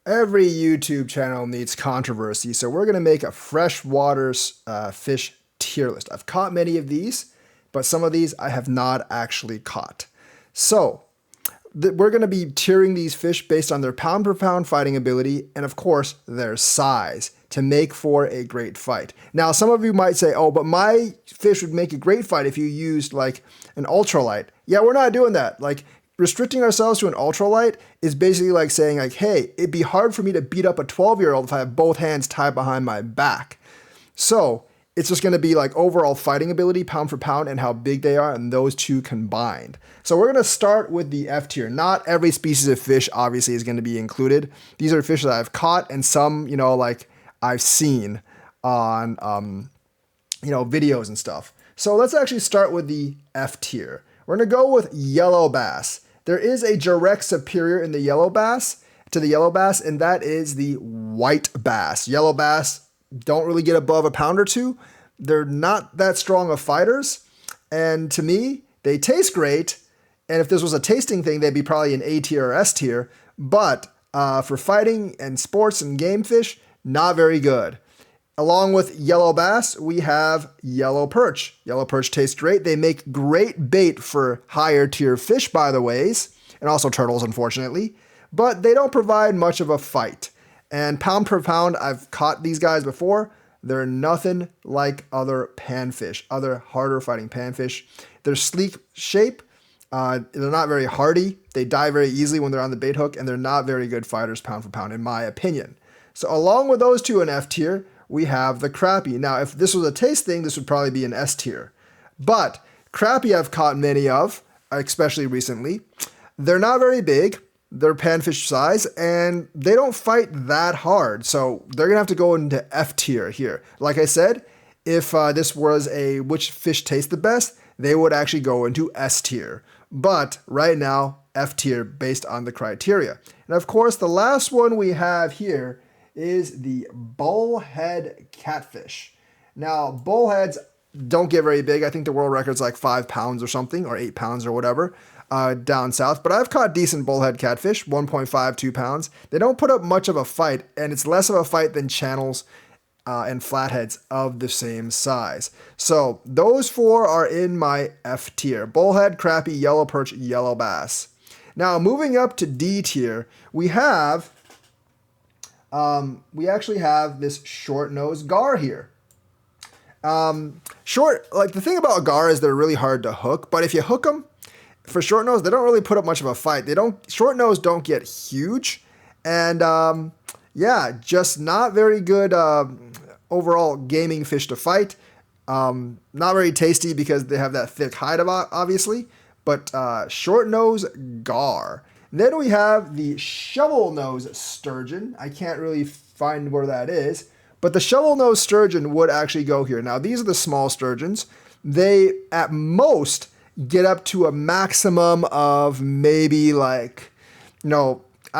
Every YouTube channel needs controversy, so we're going to make a freshwater fish tier list. I've caught many of these, but some of these I have not actually caught. So we're going to be tiering these fish based on their pound per pound fighting ability and, of course, their size to make for a great fight. Now, some of you might say, oh, but my fish would make a great fight if you used like an ultralight. Yeah, we're not doing that. Like, restricting ourselves to an ultralight is basically like saying like, hey, it'd be hard for me to beat up a 12-year-old if I have both hands tied behind my back. So it's just going to be like overall fighting ability, pound for pound, and how big they are, and those two combined. So we're going to start with the F tier. Not every species of fish obviously is going to be included. These are fish that I've caught and some, like I've seen on, videos and stuff. So let's actually start with the F tier. We're going to go with yellow bass. There is a direct superior in the yellow bass to the yellow bass, and that is the white bass. Yellow bass don't really get above a pound or two. They're not that strong of fighters, and to me, they taste great. And if this was a tasting thing, they'd be probably an A tier or S tier. But for fighting and sports and game fish, not very good. Along with yellow bass, we have yellow perch. Yellow perch taste great. They make great bait for higher tier fish, by the ways, and also turtles, unfortunately. But they don't provide much of a fight. And pound per pound, I've caught these guys before. They're nothing like other panfish, other harder fighting panfish. They're sleek shape. They're not very hardy. They die very easily when they're on the bait hook, and they're not very good fighters pound for pound, in my opinion. So along with those two in F tier, we have the crappie. Now, if this was a taste thing, this would probably be an S tier. But crappie I've caught many of, especially recently. They're not very big. They're panfish size, and they don't fight that hard. So they're going to have to go into F tier here. Like I said, if this was a which fish tastes the best, they would actually go into S tier. But right now, F tier based on the criteria. And of course, the last one we have here is the bullhead catfish. Now, bullheads don't get very big. I think the world record's like 5 pounds or something, or 8 pounds or whatever, down south. But I've caught decent bullhead catfish, 1.5, 2 pounds. They don't put up much of a fight, and it's less of a fight than channels and flatheads of the same size. So those four are in my F tier. Bullhead, crappie, yellow perch, yellow bass. Now, moving up to D tier, we actually have this short-nosed gar here. The thing about gar is they're really hard to hook, but if you hook them, for short-nosed, they don't really put up much of a fight. Short-nosed don't get huge, and just not very good overall gaming fish to fight. Not very tasty because they have that thick hide, obviously, but short-nosed gar. Then we have the shovel-nosed sturgeon. I can't really find where that is, but the shovel-nosed sturgeon would actually go here. Now, these are the small sturgeons. They, at most, get up to a maximum of maybe I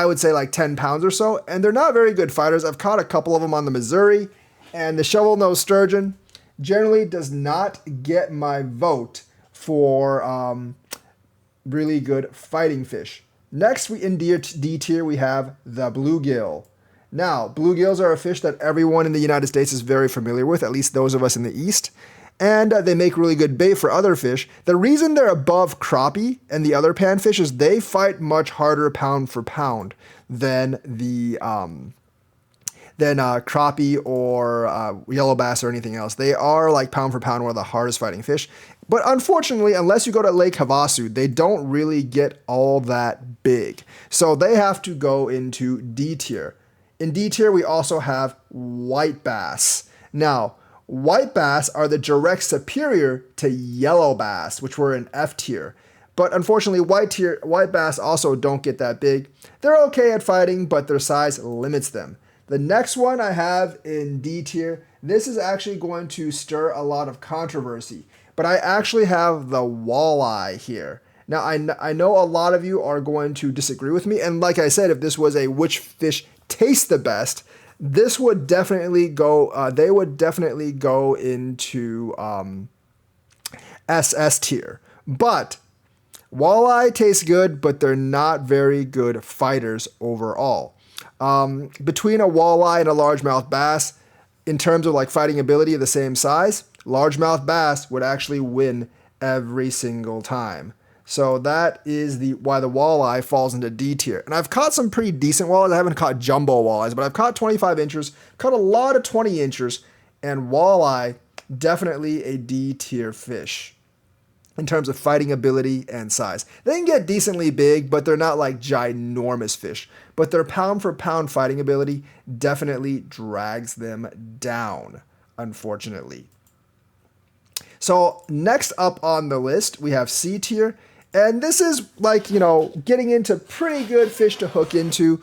would say like 10 pounds or so, and they're not very good fighters. I've caught a couple of them on the Missouri, and the shovel-nosed sturgeon generally does not get my vote for really good fighting fish. Next, in D tier, we have the bluegill. Now, bluegills are a fish that everyone in the United States is very familiar with, at least those of us in the East, and they make really good bait for other fish. The reason they're above crappie and the other panfish is they fight much harder pound for pound than the crappie or yellow bass or anything else. They are like pound for pound one of the hardest fighting fish. But unfortunately, unless you go to Lake Havasu, they don't really get all that big. So they have to go into D tier. In D tier, we also have white bass. Now, white bass are the direct superior to yellow bass, which were in F tier. But unfortunately, white bass also don't get that big. They're okay at fighting, but their size limits them. The next one I have in D tier, this is actually going to stir a lot of controversy. But I actually have the walleye here. Now, I know a lot of you are going to disagree with me. And like I said, if this was a which fish tastes the best, this would definitely go, they would definitely go into SS tier. But walleye taste good, but they're not very good fighters overall. Between a walleye and a largemouth bass, in terms of like fighting ability of the same size, largemouth bass would actually win every single time. So that is why the walleye falls into D tier. And I've caught some pretty decent walleyes. I haven't caught jumbo walleyes, but I've caught 25 inchers, caught a lot of 20 inchers, and walleye, definitely a D tier fish in terms of fighting ability and size. They can get decently big, but they're not like ginormous fish. But their pound for pound fighting ability definitely drags them down, unfortunately. So next up on the list, we have C tier. And this is like, getting into pretty good fish to hook into,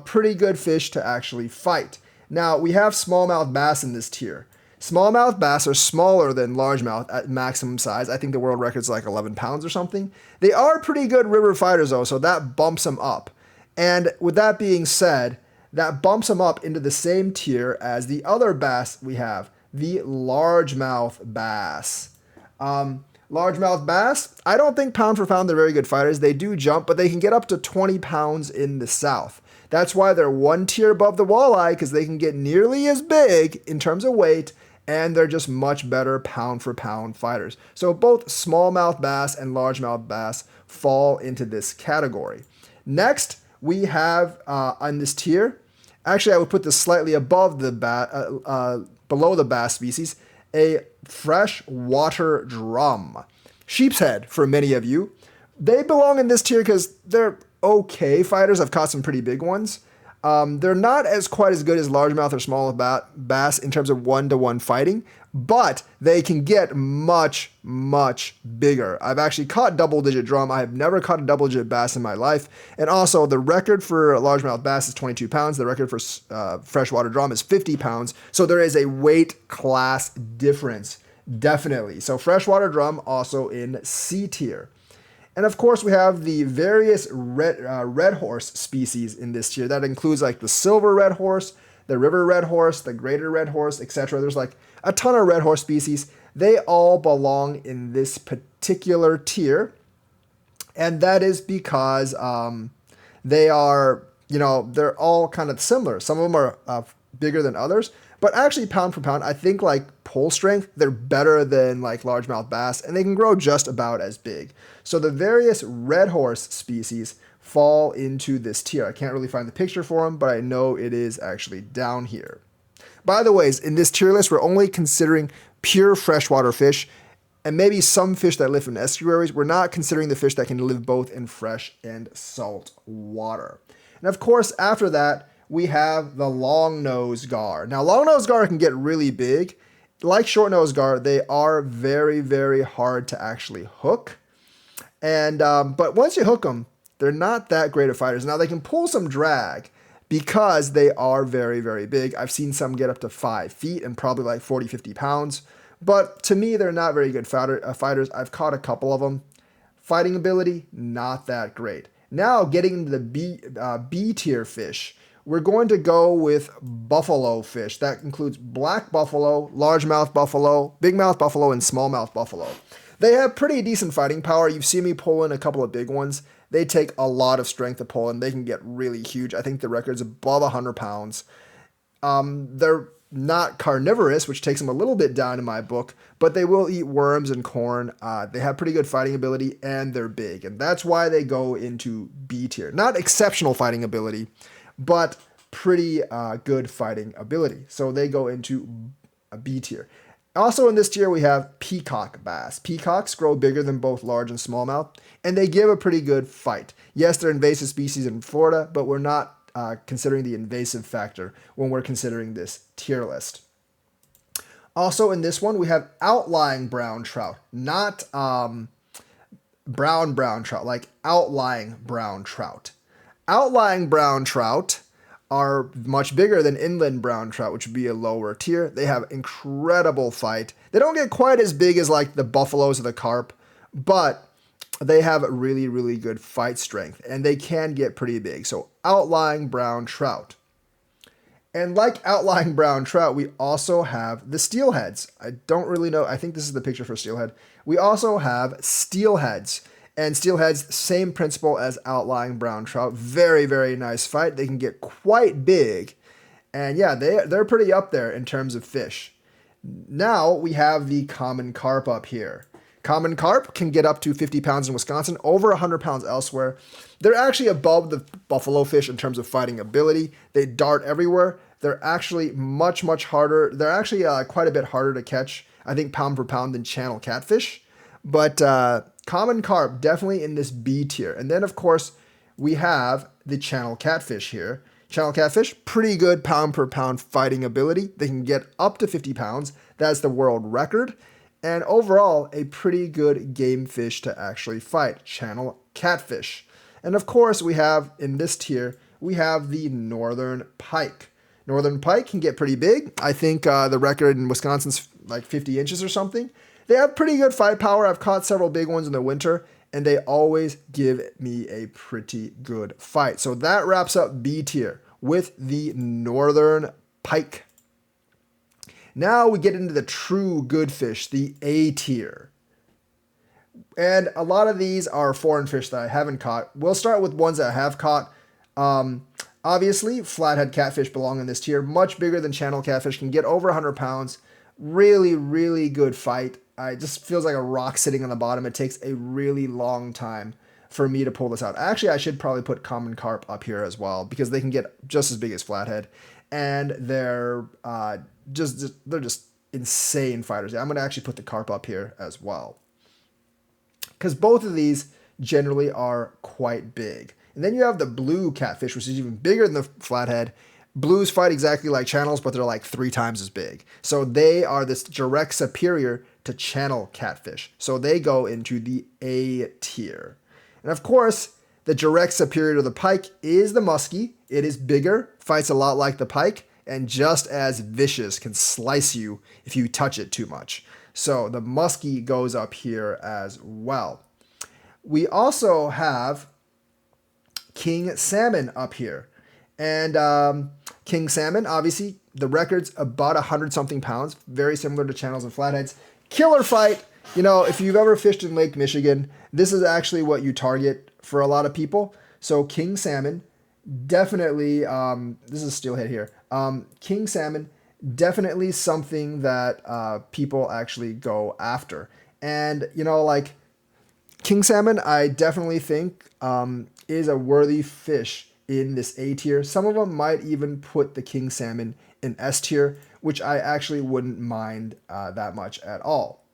pretty good fish to actually fight. Now, we have smallmouth bass in this tier. Smallmouth bass are smaller than largemouth at maximum size. I think the world record's like 11 pounds or something. They are pretty good river fighters though, so that bumps them up. And with that being said, that bumps them up into the same tier as the other bass we have, the largemouth bass. Largemouth bass, I don't think pound for pound they're very good fighters. They do jump, but they can get up to 20 pounds in the South. That's why they're one tier above the walleye, because they can get nearly as big in terms of weight, and they're just much better pound for pound fighters. So both smallmouth bass and largemouth bass fall into this category. Next, we have on this tier, actually I would put this slightly above the below the bass species, a freshwater drum. Sheep's head for many of you. They belong in this tier because they're okay fighters. I've caught some pretty big ones. They're not quite as good as largemouth or smallmouth bass in terms of one-to-one fighting, but they can get much, much bigger. I've actually caught double-digit drum. I have never caught a double-digit bass in my life. And also, the record for largemouth bass is 22 pounds. The record for freshwater drum is 50 pounds. So there is a weight class difference, definitely. So freshwater drum also in C tier. And of course, we have the various red horse species in this tier. That includes like the silver red horse, the river red horse, the greater red horse, etc. There's like a ton of red horse species. They all belong in this particular tier. And that is because they are, they're all kind of similar. Some of them are bigger than others. But actually, pound for pound, I think like pull strength, they're better than like largemouth bass, and they can grow just about as big. So the various red horse species fall into this tier. I can't really find the picture for them, but I know it is actually down here. By the way, in this tier list, we're only considering pure freshwater fish and maybe some fish that live in estuaries. We're not considering the fish that can live both in fresh and salt water. And of course, after that, we have the long-nosed gar. Now, long-nosed gar can get really big. Like short-nosed gar, they are very, very hard to actually hook. And but once you hook them, they're not that great of fighters. Now, they can pull some drag because they are very, very big. I've seen some get up to 5 feet and probably like 40, 50 pounds. But to me, they're not very good fighters. I've caught a couple of them. Fighting ability, not that great. Now, getting into the B tier fish, we're going to go with buffalo fish. That includes black buffalo, largemouth buffalo, bigmouth buffalo, and smallmouth buffalo. They have pretty decent fighting power. You've seen me pull in a couple of big ones. They take a lot of strength to pull in. They can get really huge. I think the record's above 100 pounds. They're not carnivorous, which takes them a little bit down in my book, but they will eat worms and corn. They have pretty good fighting ability, and they're big. And that's why they go into B tier. Not exceptional fighting ability, but pretty good fighting ability. So they go into a B tier. Also in this tier, we have peacock bass. Peacocks grow bigger than both large and smallmouth, and they give a pretty good fight. Yes, they're invasive species in Florida, but we're not considering the invasive factor when we're considering this tier list. Also in this one, we have outlying brown trout, not brown trout, like outlying brown trout. Outlying brown trout are much bigger than inland brown trout, which would be a lower tier. They have incredible fight. They don't get quite as big as like the buffaloes or the carp, but they have really, really good fight strength, and they can get pretty big. So outlying brown trout. And like outlying brown trout, we also have the steelheads. I don't really know. I think this is the picture for steelhead. We also have steelheads. And steelheads, same principle as outlying brown trout. Very, very nice fight. They can get quite big. And yeah, they're pretty up there in terms of fish. Now we have the common carp up here. Common carp can get up to 50 pounds in Wisconsin, over 100 pounds elsewhere. They're actually above the buffalo fish in terms of fighting ability. They dart everywhere. They're actually much, much harder. They're actually quite a bit harder to catch, I think, pound for pound than channel catfish. But common carp, definitely in this B tier. And then, of course, we have the channel catfish here. Channel catfish, pretty good pound per pound fighting ability. They can get up to 50 pounds. That's the world record. And overall, a pretty good game fish to actually fight, channel catfish. And of course, we have, in this tier, we have the northern pike. Northern pike can get pretty big. I think the record in Wisconsin's like 50 inches or something. They have pretty good fight power. I've caught several big ones in the winter, and they always give me a pretty good fight. So that wraps up B tier with the northern pike. Now we get into the true good fish, the A tier. And a lot of these are foreign fish that I haven't caught. We'll start with ones that I have caught. Obviously, flathead catfish belong in this tier. Much bigger than channel catfish, can get over 100 pounds. Really, really good fight. It just feels like a rock sitting on the bottom. It takes a really long time for me to pull this out. Actually, I should probably put common carp up here as well because they can get just as big as flathead. And they're just insane fighters. I'm going to actually put the carp up here as well, because both of these generally are quite big. And then you have the blue catfish, which is even bigger than the flathead. Blues fight exactly like channels, but they're like 3 times as big. So they are this direct superior to channel catfish. So they go into the A tier. And of course, the direct superior to the pike is the muskie. It is bigger, fights a lot like the pike, and just as vicious, can slice you if you touch it too much. So the muskie goes up here as well. We also have king salmon up here. And king salmon, obviously, the record's about 100-something pounds, very similar to channels and flatheads. Killer fight. You know, if you've ever fished in Lake Michigan, this is actually what you target for a lot of people. So king salmon, definitely, this is steelhead here. King salmon, definitely something that people actually go after. And, you know, like king salmon, I definitely think is a worthy fish in this A tier. Some of them might even put the king salmon in S tier, which I actually wouldn't mind that much at all.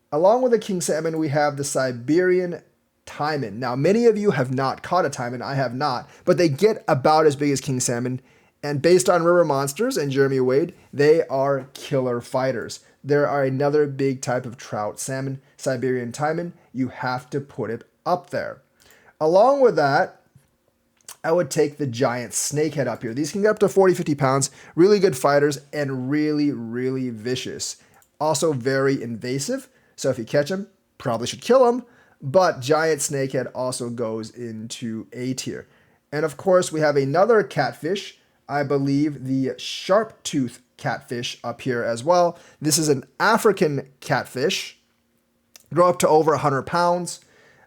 Along with the king salmon, we have the Siberian taimen. Now, many of you have not caught a taimen. I have not, but they get about as big as king salmon. And based on River Monsters and Jeremy Wade, they are killer fighters. There are another big type of trout salmon, Siberian taimen. You have to put it up there. Along with that, I would take the giant snakehead up here. These can get up to 40, 50 pounds. Really good fighters and really, really vicious. Also very invasive. So if you catch them, probably should kill them. But giant snakehead also goes into A tier. And of course, we have another catfish. I believe the sharp tooth catfish up here as well. This is an African catfish. Grow up to over 100 pounds.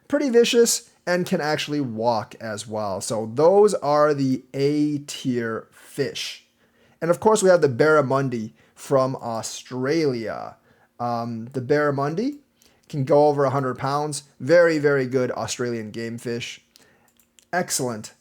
Pretty vicious and can actually walk as well. So those are the A tier fish. And of course, we have the barramundi from Australia. The barramundi can go over 100 pounds. Very, very good Australian game fish. Excellent,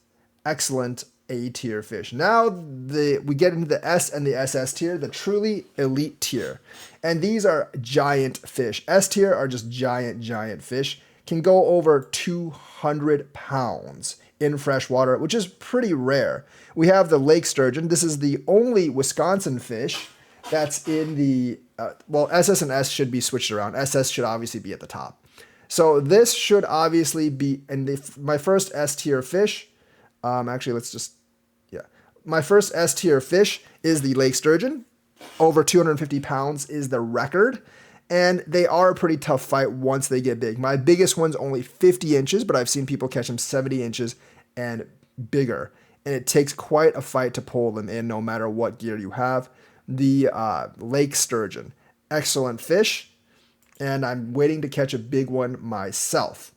excellent A tier fish. Now we get into the S and the SS tier, the truly elite tier. And these are giant fish. S tier are just giant, giant fish. Can go over 200 pounds in freshwater, which is pretty rare. We have the lake sturgeon. This is the only Wisconsin fish that's in the, SS and S should be switched around. SS should obviously be at the top. So this should obviously be, and my first S tier fish, my first S tier fish is the lake sturgeon. Over 250 pounds is the record. And they are a pretty tough fight once they get big. My biggest one's only 50 inches, but I've seen people catch them 70 inches and bigger. And it takes quite a fight to pull them in no matter what gear you have. The lake sturgeon, excellent fish. And I'm waiting to catch a big one myself.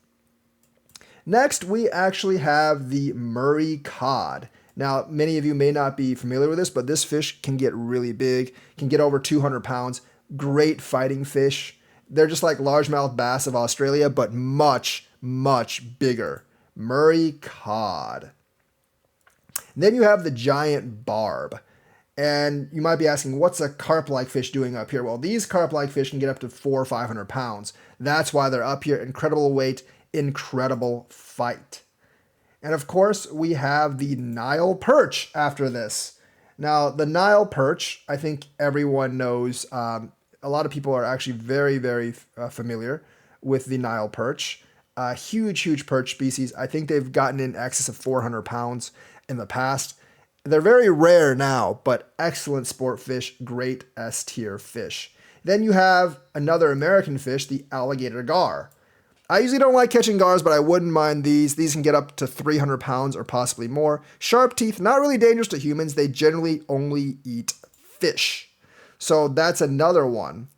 Next, we actually have the Murray cod. Now, many of you may not be familiar with this, but this fish can get really big, can get over 200 pounds. Great fighting fish. They're just like largemouth bass of Australia, but much, much bigger. Murray cod. And then you have the giant barb. And you might be asking, what's a carp-like fish doing up here? Well, these carp-like fish can get up to 400 or 500 pounds. That's why they're up here. Incredible weight, incredible fight. And of course, we have the Nile perch after this. Now, the Nile perch, I think everyone knows. A lot of people are actually very, very familiar with the Nile perch. Huge, huge perch species. I think they've gotten in excess of 400 pounds in the past. They're very rare now, but excellent sport fish, great S-tier fish. Then you have another American fish, the alligator gar. I usually don't like catching gars, but I wouldn't mind these. These can get up to 300 pounds or possibly more. Sharp teeth, not really dangerous to humans. They generally only eat fish. So that's another one.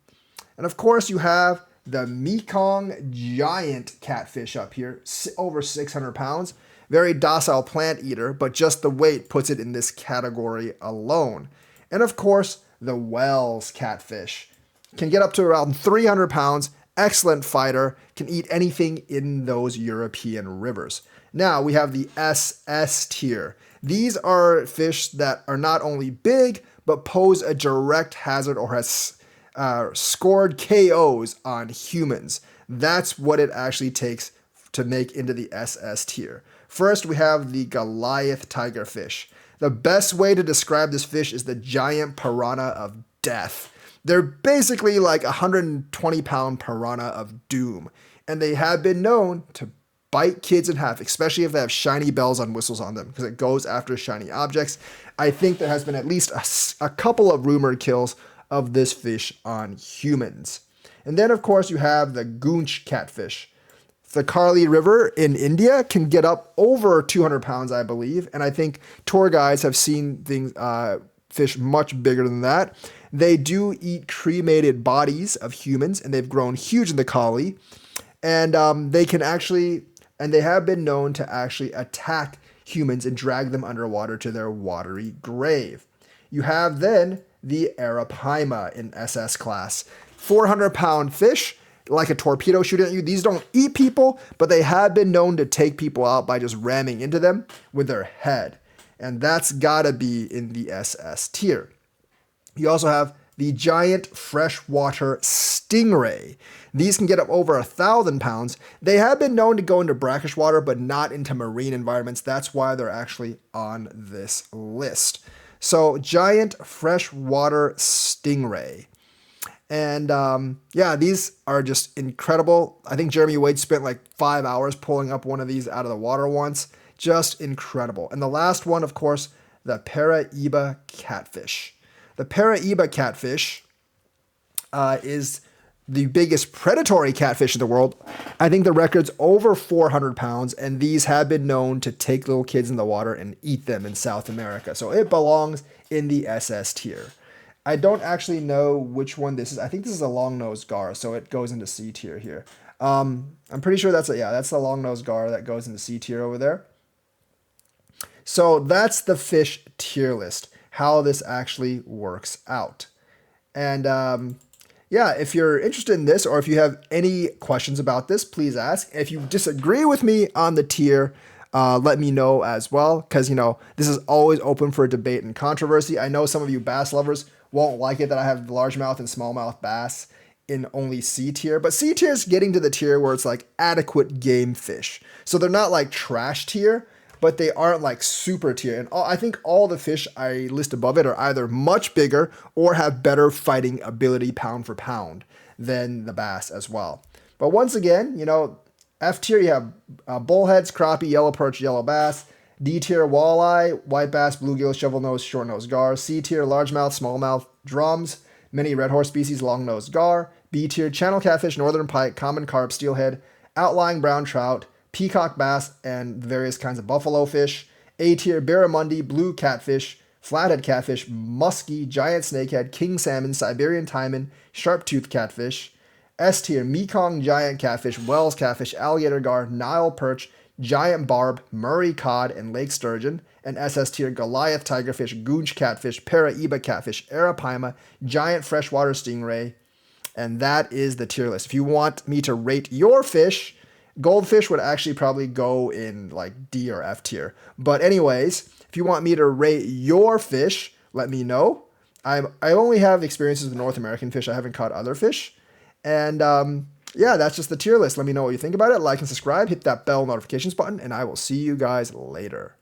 And of course, you have the Mekong giant catfish up here, over 600 pounds. Very docile plant eater, but just the weight puts it in this category alone. And of course, the Wells catfish can get up to around 300 pounds. Excellent fighter, can eat anything in those European rivers. Now we have the SS tier. These are fish that are not only big, but pose a direct hazard or has scored KOs on humans. That's what it actually takes to make into the SS tier. First, we have the Goliath tigerfish. The best way to describe this fish is the giant piranha of death. They're basically like a 120-pound piranha of doom, and they have been known to bite kids in half, especially if they have shiny bells on whistles on them, because it goes after shiny objects. I think there has been at least a couple of rumored kills of this fish on humans. And then, of course, you have the Goonch catfish. The Karli River in India can get up over 200 pounds, I believe, and I think tour guides have seen things fish much bigger than that. They do eat cremated bodies of humans, and they've grown huge in the Kali. And they have been known to actually attack humans and drag them underwater to their watery grave. You have then the Arapaima in SS class. 400-pound fish, like a torpedo shooting at you. These don't eat people, but they have been known to take people out by just ramming into them with their head. And that's gotta be in the SS tier. You also have the giant freshwater stingray. These can get up over 1,000 pounds. They have been known to go into brackish water, but not into marine environments. That's why they're actually on this list. So giant freshwater stingray. And these are just incredible. I think Jeremy Wade spent like 5 hours pulling up one of these out of the water once. Just incredible. And the last one, of course, the Paraiba catfish. The Paraiba catfish is the biggest predatory catfish in the world. I think the record's over 400 pounds, and these have been known to take little kids in the water and eat them in South America. So it belongs in the SS tier. I don't actually know which one this is. I think this is a long-nosed gar, so it goes into C tier here. I'm pretty sure that's the long-nosed gar that goes into C tier over there. So that's the fish tier list, how this actually works out. And if you're interested in this, or if you have any questions about this, please ask. If you disagree with me on the tier, let me know as well, because, this is always open for debate and controversy. I know some of you bass lovers won't like it that I have largemouth and smallmouth bass in only C tier, but C tier is getting to the tier where it's like adequate game fish. So they're not like trash tier, but they aren't like super tier. And I think all the fish I list above it are either much bigger or have better fighting ability pound for pound than the bass as well. But once again, F tier, you have bullheads, crappie, yellow perch, yellow bass. D tier, walleye, white bass, bluegill, shovelnose, short-nosed gar. C tier, largemouth, smallmouth, drums, many red horse species, long-nosed gar. B tier, channel catfish, northern pike, common carp, steelhead, outlying brown trout, peacock bass, and various kinds of buffalo fish. A tier, barramundi, blue catfish, flathead catfish, muskie, giant snakehead, king salmon, Siberian taimen, sharp-toothed catfish. S tier, Mekong giant catfish, Wells catfish, alligator gar, Nile perch, giant barb, Murray cod, and lake sturgeon, and SS tier Goliath tigerfish, goonch catfish, Paraiba catfish, arapaima, giant freshwater stingray, and that is the tier list. If you want me to rate your fish, goldfish would actually probably go in like D or F tier. But anyways, if you want me to rate your fish, let me know. I only have experiences with North American fish. I haven't caught other fish. And yeah, that's just the tier list. Let me know what you think about it. Like and subscribe. Hit that bell notifications button. And I will see you guys later.